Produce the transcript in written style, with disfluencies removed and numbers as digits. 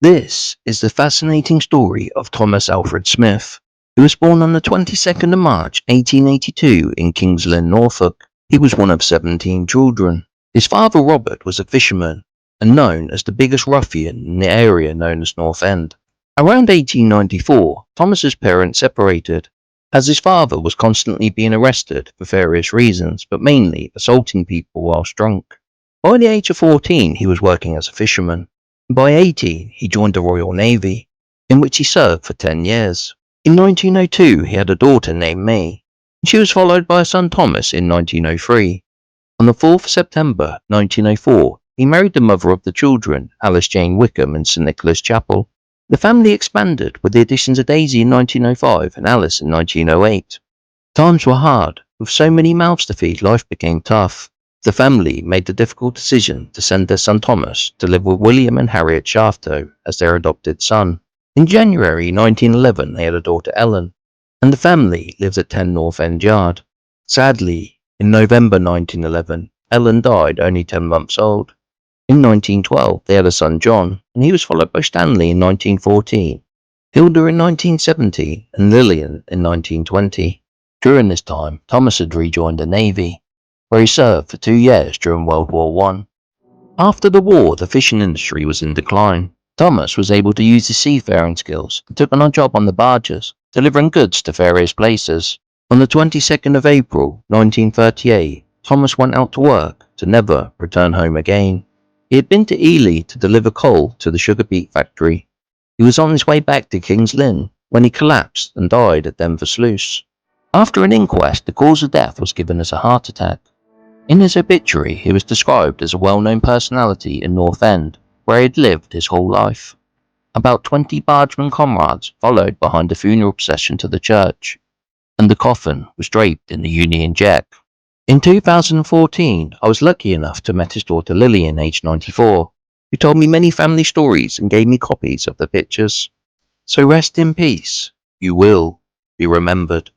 This is the fascinating story of Thomas Alfred Smith, who was born on the 22nd of March 1882 in King's Lynn, Norfolk. He was one of 17 children. His father Robert was a fisherman and known as the biggest ruffian in the area known as North End. Around 1894, Thomas's parents separated, as his father was constantly being arrested for various reasons, but mainly assaulting people whilst drunk. By the age of 14, he was working as a fisherman. By 18, he joined the Royal Navy, in which he served for 10 years. In 1902, he had a daughter named May, and she was followed by a son Thomas in 1903. On the 4th of September 1904, he married the mother of the children, Alice Jane Wickham, in St Nicholas Chapel. The family expanded with the additions of Daisy in 1905 and Alice in 1908. Times were hard. With so many mouths to feed, life became tough. The family made the difficult decision to send their son Thomas to live with William and Harriet Shafto as their adopted son. In January 1911, they had a daughter Ellen, and the family lived at 10 North End Yard. Sadly, in November 1911, Ellen died only 10 months old. In 1912, they had a son John, and he was followed by Stanley in 1914, Hilda in 1917, and Lillian in 1920. During this time, Thomas had rejoined the Navy, where he served for 2 years during World War I. After the war, the fishing industry was in decline. Thomas was able to use his seafaring skills and took on a job on the barges, delivering goods to various places. On the 22nd of April 1938, Thomas went out to work to never return home again. He had been to Ely to deliver coal to the sugar beet factory. He was on his way back to King's Lynn when he collapsed and died at Denver Sluice. After an inquest, the cause of death was given as a heart attack. In his obituary, he was described as a well-known personality in North End, where he had lived his whole life. About 20 bargeman comrades followed behind the funeral procession to the church, and the coffin was draped in the Union Jack. In 2014, I was lucky enough to meet his daughter Lillian, aged 94, who told me many family stories and gave me copies of the pictures. So rest in peace. You will be remembered.